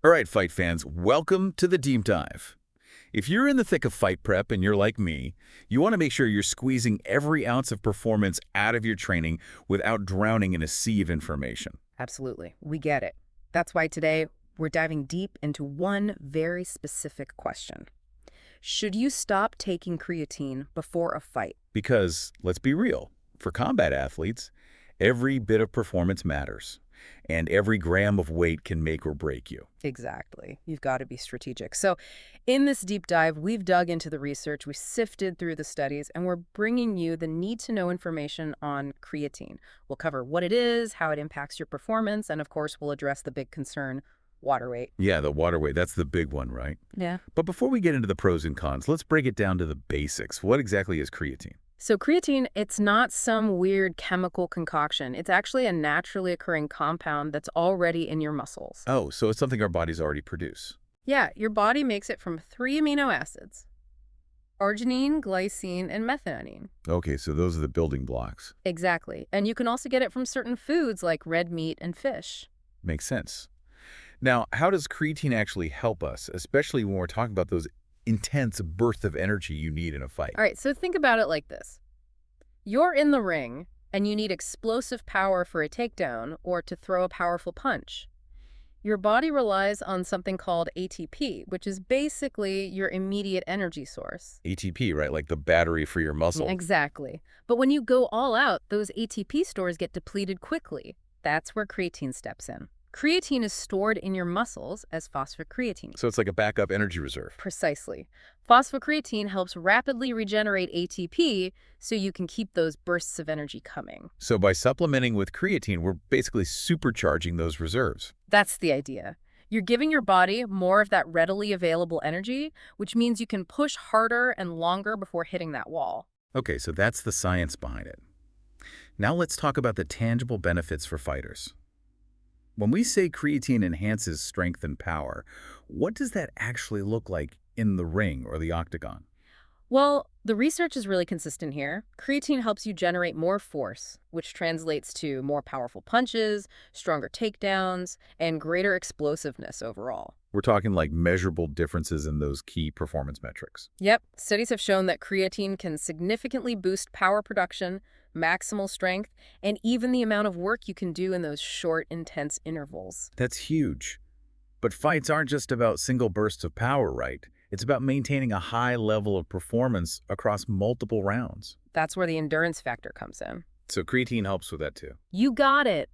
All right, fight fans, welcome to the deep dive. If you're in the thick of fight prep and you're like me, you want to make sure you're squeezing every ounce of performance out of your training without drowning in a sea of information. Absolutely. We get it. That's why today we're diving deep into one very specific question. Should you stop taking creatine before a fight? Because, let's be real, for combat athletes, every bit of performance matters, and every gram of weight can make or break you. Exactly. You've got to be strategic. So in this deep dive, we've dug into the research, we sifted through the studies, and we're bringing you the need-to-know information on creatine. We'll cover what it is, how it impacts your performance, and of course, we'll address the big concern, water weight. Yeah, the water weight, that's the big one, right? Yeah. But before we get into the pros and cons, let's break it down to the basics. What exactly is creatine? So creatine, it's not some weird chemical concoction. It's actually a naturally occurring compound that's already in your muscles. Oh, so it's something our bodies already produce. Yeah, your body makes it from 3 amino acids: arginine, glycine, and methionine. Okay, so those are the building blocks. Exactly. And you can also get it from certain foods like red meat and fish. Makes sense. Now, how does creatine actually help us, especially when we're talking about those intense bursts of energy you need in a fight? All right, so think about it like this. You're in the ring, and you need explosive power for a takedown or to throw a powerful punch. Your body relies on something called ATP, which is basically your immediate energy source. ATP, right? Like the battery for your muscle. Exactly. But when you go all out, those ATP stores get depleted quickly. That's where creatine steps in. Creatine is stored in your muscles as phosphocreatine. So it's like a backup energy reserve. Precisely. Phosphocreatine helps rapidly regenerate ATP so you can keep those bursts of energy coming. So by supplementing with creatine, we're basically supercharging those reserves. That's the idea. You're giving your body more of that readily available energy, which means you can push harder and longer before hitting that wall. Okay, so that's the science behind it. Now let's talk about the tangible benefits for fighters. When we say creatine enhances strength and power, what does that actually look like in the ring or the octagon? Well, the research is really consistent here. Creatine helps you generate more force, which translates to more powerful punches, stronger takedowns, and greater explosiveness overall. We're talking like measurable differences in those key performance metrics. Yep, studies have shown that creatine can significantly boost power production, maximal strength, and even the amount of work you can do in those short, intense intervals. That's huge. But fights aren't just about single bursts of power, right? It's about maintaining a high level of performance across multiple rounds. That's where the endurance factor comes in. So creatine helps with that too. You got it.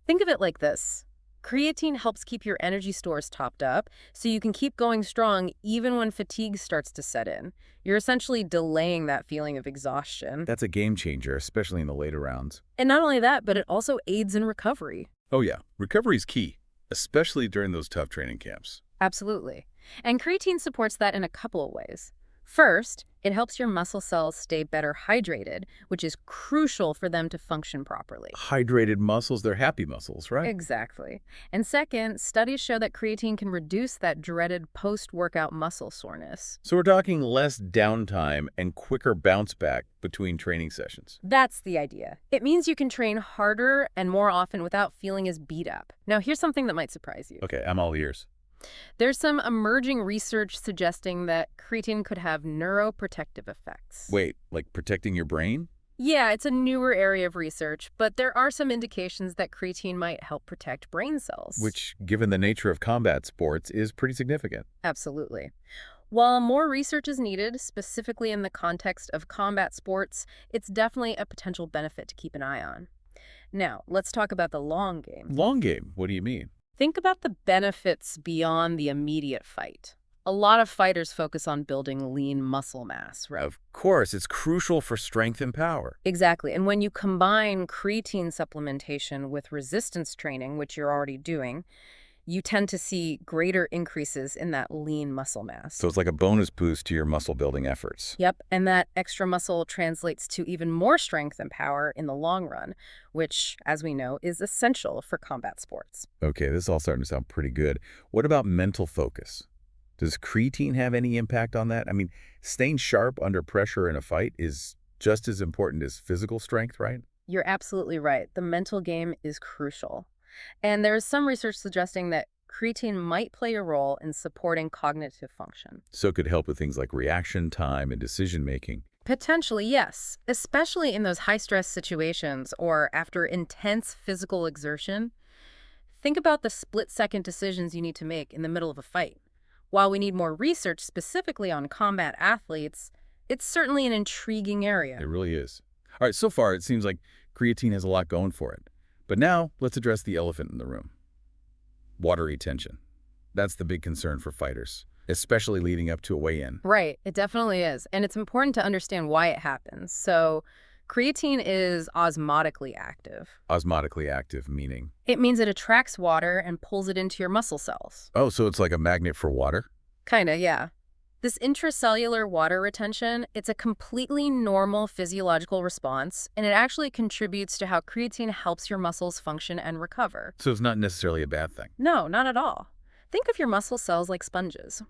Think of it like this. Creatine helps keep your energy stores topped up so you can keep going strong even when fatigue starts to set in. You're essentially delaying that feeling of exhaustion. That's a game changer, especially in the later rounds. And not only that, but it also aids in recovery. Oh yeah, recovery is key, especially during those tough training camps. Absolutely. And creatine supports that in a couple of ways. First, it helps your muscle cells stay better hydrated, which is crucial for them to function properly. Hydrated muscles, they're happy muscles, right? Exactly. And second, studies show that creatine can reduce that dreaded post-workout muscle soreness. So we're talking less downtime and quicker bounce back between training sessions. That's the idea. It means you can train harder and more often without feeling as beat up. Now, here's something that might surprise you. Okay, I'm all ears. There's some emerging research suggesting that creatine could have neuroprotective effects. Wait, like protecting your brain? Yeah, it's a newer area of research, but there are some indications that creatine might help protect brain cells. Which, given the nature of combat sports, is pretty significant. Absolutely. While more research is needed, specifically in the context of combat sports, it's definitely a potential benefit to keep an eye on. Now, let's talk about the long game. Long game, what do you mean? Think about the benefits beyond the immediate fight. A lot of fighters focus on building lean muscle mass, right? Of course, it's crucial for strength and power. Exactly. And when you combine creatine supplementation with resistance training, which you're already doing, you tend to see greater increases in that lean muscle mass. So it's like a bonus boost to your muscle building efforts. Yep, and that extra muscle translates to even more strength and power in the long run, which, as we know, is essential for combat sports. Okay, this is all starting to sound pretty good. What about mental focus? Does creatine have any impact on that? I mean, staying sharp under pressure in a fight is just as important as physical strength, right? You're absolutely right. The mental game is crucial. And there's some research suggesting that creatine might play a role in supporting cognitive function. So it could help with things like reaction time and decision making. Potentially, yes, especially in those high-stress situations or after intense physical exertion. Think about the split-second decisions you need to make in the middle of a fight. While we need more research specifically on combat athletes, it's certainly an intriguing area. It really is. All right, so far it seems like creatine has a lot going for it. But now let's address the elephant in the room. Water retention. That's the big concern for fighters, especially leading up to a weigh-in. Right, it definitely is. And it's important to understand why it happens. So, creatine is osmotically active. Osmotically active, meaning? It means it attracts water and pulls it into your muscle cells. Oh, so it's like a magnet for water? Kinda, yeah. This intracellular water retention, it's a completely normal physiological response, and it actually contributes to how creatine helps your muscles function and recover. So it's not necessarily a bad thing. No, not at all. Think of your muscle cells like sponges.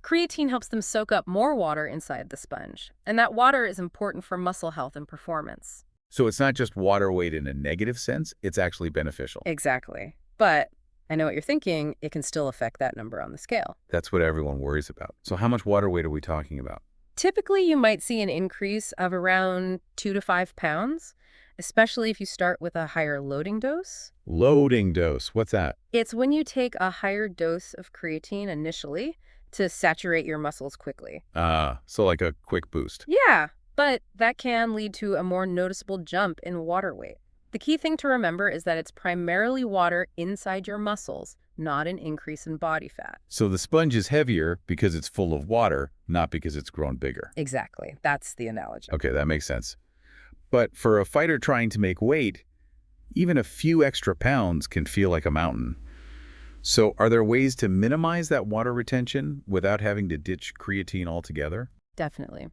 Creatine helps them soak up more water inside the sponge, and that water is important for muscle health and performance. So it's not just water weight in a negative sense, it's actually beneficial. Exactly. But I know what you're thinking, it can still affect that number on the scale. That's what everyone worries about. So how much water weight are we talking about? Typically, you might see an increase of around 2 to 5 pounds, especially if you start with a higher loading dose. Loading dose, what's that? It's when you take a higher dose of creatine initially to saturate your muscles quickly. So like a quick boost. Yeah, but that can lead to a more noticeable jump in water weight. The key thing to remember is that it's primarily water inside your muscles, not an increase in body fat. So the sponge is heavier because it's full of water, not because it's grown bigger. Exactly. That's the analogy. Okay, that makes sense. But for a fighter trying to make weight, even a few extra pounds can feel like a mountain. So are there ways to minimize that water retention without having to ditch creatine altogether? Definitely.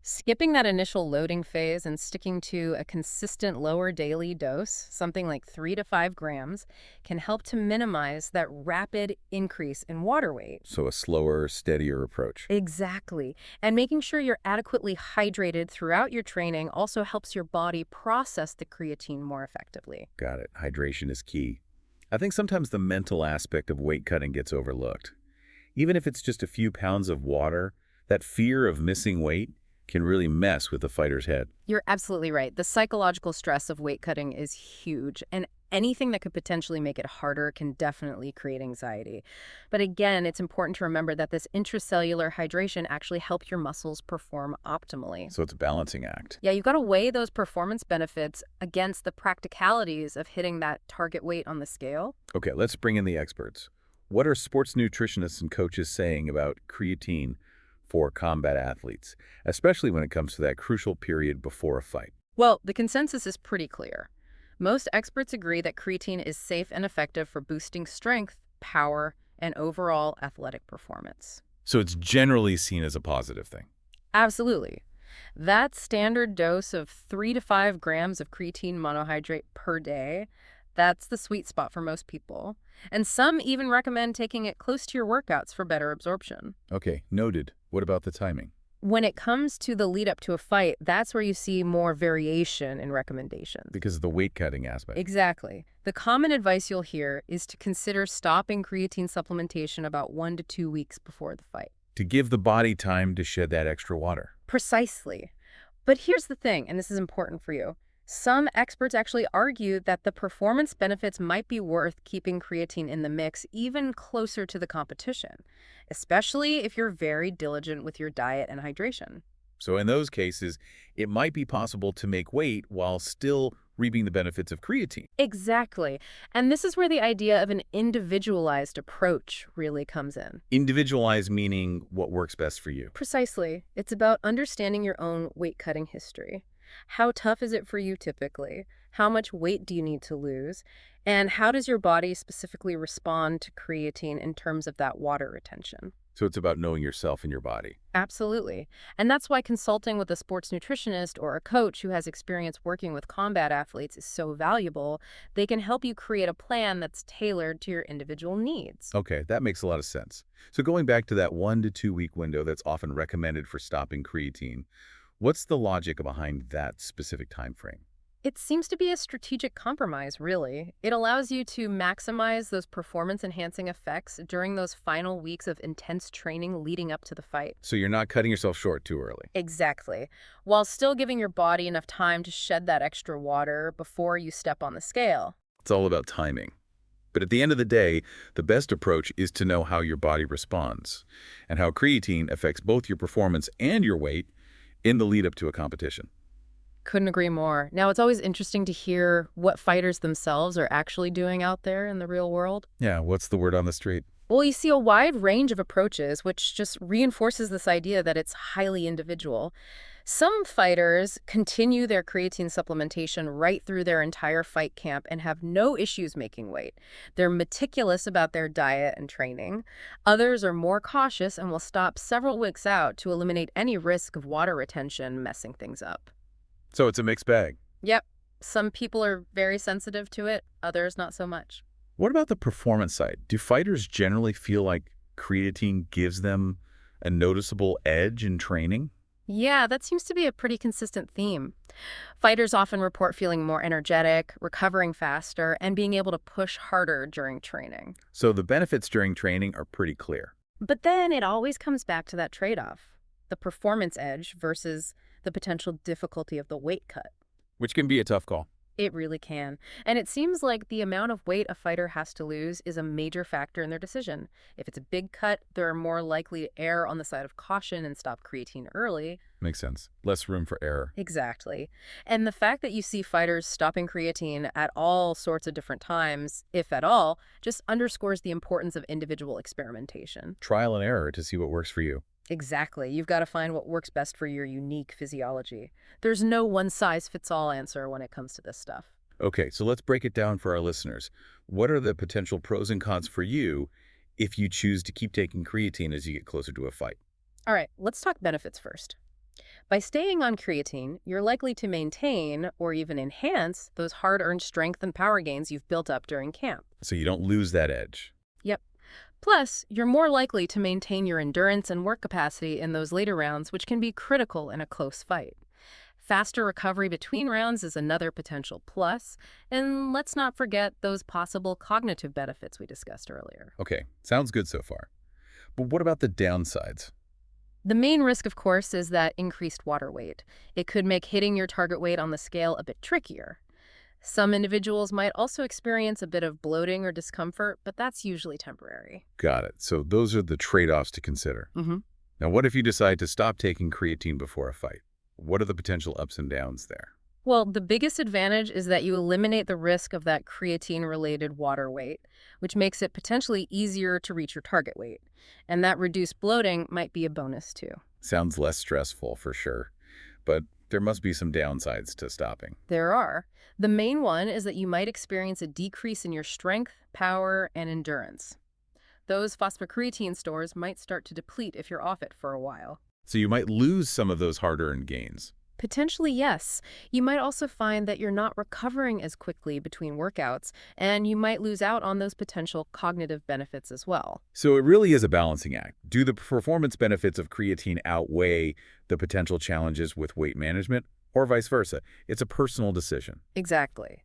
Skipping that initial loading phase and sticking to a consistent lower daily dose, something like 3 to 5 grams, can help to minimize that rapid increase in water weight. So a slower, steadier approach. Exactly. And making sure you're adequately hydrated throughout your training also helps your body process the creatine more effectively. Got it. Hydration is key. I think sometimes the mental aspect of weight cutting gets overlooked. Even if it's just a few pounds of water, that fear of missing weight can really mess with the fighter's head. You're absolutely right. The psychological stress of weight cutting is huge, and anything that could potentially make it harder can definitely create anxiety. But again, it's important to remember that this intracellular hydration actually helps your muscles perform optimally. So it's a balancing act. Yeah, you've got to weigh those performance benefits against the practicalities of hitting that target weight on the scale. Okay, let's bring in the experts. What are sports nutritionists and coaches saying about creatine for combat athletes, especially when it comes to that crucial period before a fight? Well, the consensus is pretty clear. Most experts agree that creatine is safe and effective for boosting strength, power, and overall athletic performance. So it's generally seen as a positive thing. Absolutely. That standard dose of 3 to 5 grams of creatine monohydrate per day, that's the sweet spot for most people. And some even recommend taking it close to your workouts for better absorption. Okay, noted. What about the timing? When it comes to the lead up to a fight, that's where you see more variation in recommendations. Because of the weight cutting aspect. Exactly. The common advice you'll hear is to consider stopping creatine supplementation about 1 to 2 weeks before the fight. To give the body time to shed that extra water. Precisely. But here's the thing, and this is important for you. Some experts actually argue that the performance benefits might be worth keeping creatine in the mix even closer to the competition, especially if you're very diligent with your diet and hydration. So in those cases, it might be possible to make weight while still reaping the benefits of creatine. Exactly. And this is where the idea of an individualized approach really comes in. Individualized meaning what works best for you. Precisely. It's about understanding your own weight-cutting history. How tough is it for you typically? How much weight do you need to lose? And how does your body specifically respond to creatine in terms of that water retention? So it's about knowing yourself and your body. Absolutely. And that's why consulting with a sports nutritionist or a coach who has experience working with combat athletes is so valuable. They can help you create a plan that's tailored to your individual needs. Okay, that makes a lot of sense. So going back to that 1 to 2 week window that's often recommended for stopping creatine, what's the logic behind that specific time frame? It seems to be a strategic compromise, really. It allows you to maximize those performance-enhancing effects during those final weeks of intense training leading up to the fight. So you're not cutting yourself short too early. Exactly. While still giving your body enough time to shed that extra water before you step on the scale. It's all about timing. But at the end of the day, the best approach is to know how your body responds and how creatine affects both your performance and your weight in the lead up to a competition. Couldn't agree more. Now, it's always interesting to hear what fighters themselves are actually doing out there in the real world. Yeah, what's the word on the street? Well, you see a wide range of approaches, which just reinforces this idea that it's highly individual. Some fighters continue their creatine supplementation right through their entire fight camp and have no issues making weight. They're meticulous about their diet and training. Others are more cautious and will stop several weeks out to eliminate any risk of water retention messing things up. So it's a mixed bag. Yep, some people are very sensitive to it, others not so much. What about the performance side? Do fighters generally feel like creatine gives them a noticeable edge in training? Yeah, that seems to be a pretty consistent theme. Fighters often report feeling more energetic, recovering faster, and being able to push harder during training. So the benefits during training are pretty clear. But then it always comes back to that trade-off, the performance edge versus the potential difficulty of the weight cut. Which can be a tough call. It really can. And it seems like the amount of weight a fighter has to lose is a major factor in their decision. If it's a big cut, they're more likely to err on the side of caution and stop creatine early. Makes sense. Less room for error. Exactly. And the fact that you see fighters stopping creatine at all sorts of different times, if at all, just underscores the importance of individual experimentation. Trial and error to see what works for you. Exactly. You've got to find what works best for your unique physiology. There's no one-size-fits-all answer when it comes to this stuff. Okay, so let's break it down for our listeners. What are the potential pros and cons for you if you choose to keep taking creatine as you get closer to a fight? All right, let's talk benefits first. By staying on creatine, you're likely to maintain or even enhance those hard-earned strength and power gains you've built up during camp. So you don't lose that edge. Yep. Plus, you're more likely to maintain your endurance and work capacity in those later rounds, which can be critical in a close fight. Faster recovery between rounds is another potential plus, and let's not forget those possible cognitive benefits we discussed earlier. Okay, sounds good so far. But what about the downsides? The main risk, of course, is that increased water weight. It could make hitting your target weight on the scale a bit trickier. Some individuals might also experience a bit of bloating or discomfort, but that's usually temporary. Got it. So those are the trade-offs to consider. Mm-hmm. Now, what if you decide to stop taking creatine before a fight? What are the potential ups and downs there? Well, the biggest advantage is that you eliminate the risk of that creatine-related water weight, which makes it potentially easier to reach your target weight. And that reduced bloating might be a bonus too. Sounds less stressful for sure, but there must be some downsides to stopping. There are. The main one is that you might experience a decrease in your strength, power, and endurance. Those phosphocreatine stores might start to deplete if you're off it for a while. So you might lose some of those hard-earned gains. Potentially, yes. You might also find that you're not recovering as quickly between workouts, and you might lose out on those potential cognitive benefits as well. So it really is a balancing act. Do the performance benefits of creatine outweigh the potential challenges with weight management, or vice versa? It's a personal decision. Exactly.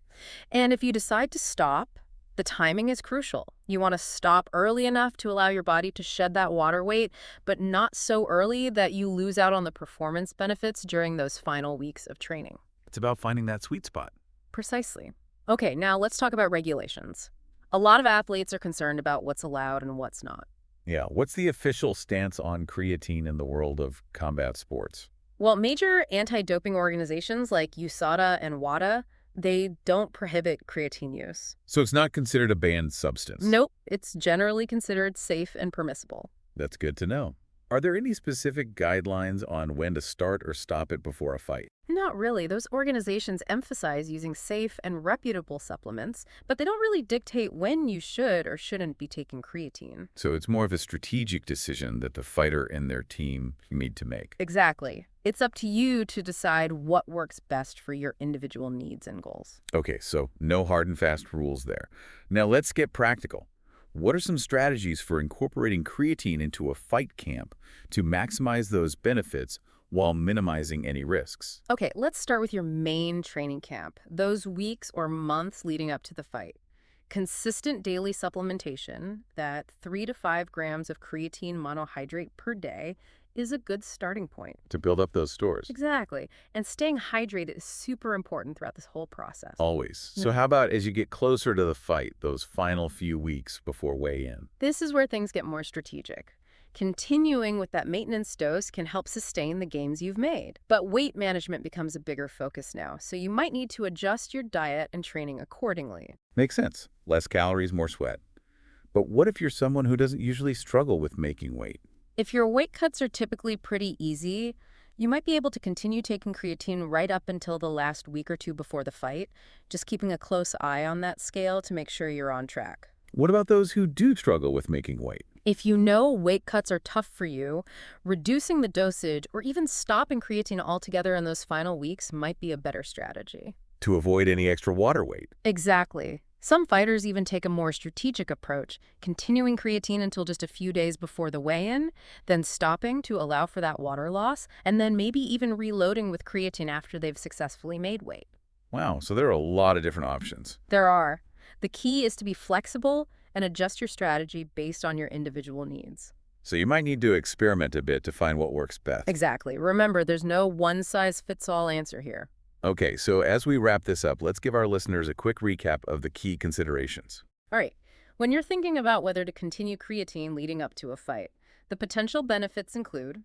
And if you decide to stop, the timing is crucial. You want to stop early enough to allow your body to shed that water weight, but not so early that you lose out on the performance benefits during those final weeks of training. It's about finding that sweet spot. Precisely. Okay, now let's talk about regulations. A lot of athletes are concerned about what's allowed and what's not. Yeah, what's the official stance on creatine in the world of combat sports? Well, major anti-doping organizations like USADA and WADA, they don't prohibit creatine use. So it's not considered a banned substance? Nope, it's generally considered safe and permissible. That's good to know. Are there any specific guidelines on when to start or stop it before a fight? Not really. Those organizations emphasize using safe and reputable supplements, but they don't really dictate when you should or shouldn't be taking creatine. So it's more of a strategic decision that the fighter and their team need to make. Exactly. It's up to you to decide what works best for your individual needs and goals. Okay, so no hard and fast rules there. Now let's get practical. What are some strategies for incorporating creatine into a fight camp to maximize those benefits while minimizing any risks? Okay, let's start with your main training camp, those weeks or months leading up to the fight. Consistent daily supplementation, that 3 to 5 grams of creatine monohydrate per day, is a good starting point. To build up those stores. Exactly. And staying hydrated is super important throughout this whole process. Always. N- So how about as you get closer to the fight, those final few weeks before weigh-in? This is where things get more strategic. Continuing with that maintenance dose can help sustain the gains you've made. But weight management becomes a bigger focus now, so you might need to adjust your diet and training accordingly. Makes sense. Less calories, more sweat. But what if you're someone who doesn't usually struggle with making weight? If your weight cuts are typically pretty easy, you might be able to continue taking creatine right up until the last week or two before the fight, just keeping a close eye on that scale to make sure you're on track. What about those who do struggle with making weight? If you know weight cuts are tough for you, reducing the dosage or even stopping creatine altogether in those final weeks might be a better strategy. To avoid any extra water weight? Exactly. Some fighters even take a more strategic approach, continuing creatine until just a few days before the weigh-in, then stopping to allow for that water loss, and then maybe even reloading with creatine after they've successfully made weight. Wow, so there are a lot of different options. There are. The key is to be flexible and adjust your strategy based on your individual needs. So you might need to experiment a bit to find what works best. Exactly. Remember, there's no one-size-fits-all answer here. Okay, so as we wrap this up, let's give our listeners a quick recap of the key considerations. All right. When you're thinking about whether to continue creatine leading up to a fight, the potential benefits include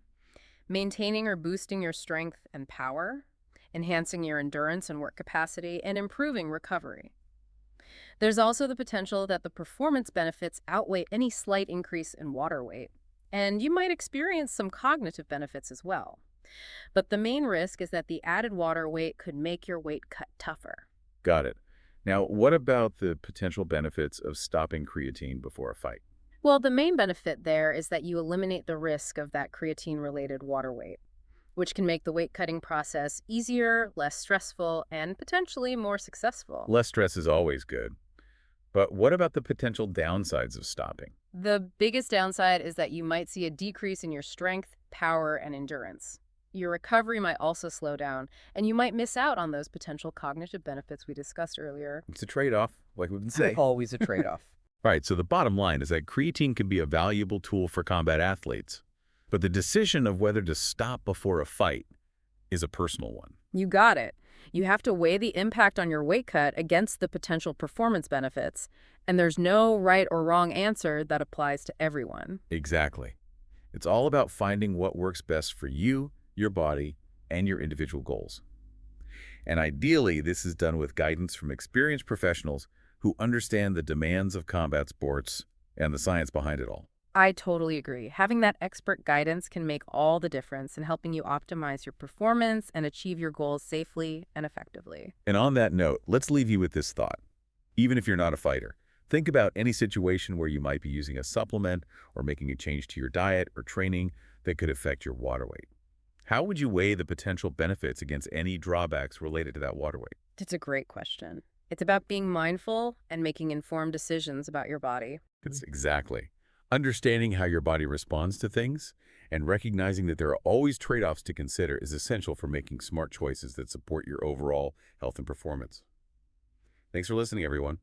maintaining or boosting your strength and power, enhancing your endurance and work capacity, and improving recovery. There's also the potential that the performance benefits outweigh any slight increase in water weight, and you might experience some cognitive benefits as well. But the main risk is that the added water weight could make your weight cut tougher. Got it. Now, what about the potential benefits of stopping creatine before a fight? Well, the main benefit there is that you eliminate the risk of that creatine-related water weight, which can make the weight cutting process easier, less stressful, and potentially more successful. Less stress is always good. But what about the potential downsides of stopping? The biggest downside is that you might see a decrease in your strength, power, and endurance. Your recovery might also slow down, and you might miss out on those potential cognitive benefits we discussed earlier. It's a trade-off, like we've been saying. Always a trade-off. Right, so the bottom line is that creatine can be a valuable tool for combat athletes. But the decision of whether to stop before a fight is a personal one. You got it. You have to weigh the impact on your weight cut against the potential performance benefits, and there's no right or wrong answer that applies to everyone. Exactly. It's all about finding what works best for you, your body, and your individual goals. And ideally, this is done with guidance from experienced professionals who understand the demands of combat sports and the science behind it all. I totally agree. Having that expert guidance can make all the difference in helping you optimize your performance and achieve your goals safely and effectively. And on that note, let's leave you with this thought. Even if you're not a fighter, think about any situation where you might be using a supplement or making a change to your diet or training that could affect your water weight. How would you weigh the potential benefits against any drawbacks related to that water weight? It's a great question. It's about being mindful and making informed decisions about your body. It's exactly. Understanding how your body responds to things and recognizing that there are always trade-offs to consider is essential for making smart choices that support your overall health and performance. Thanks for listening, everyone.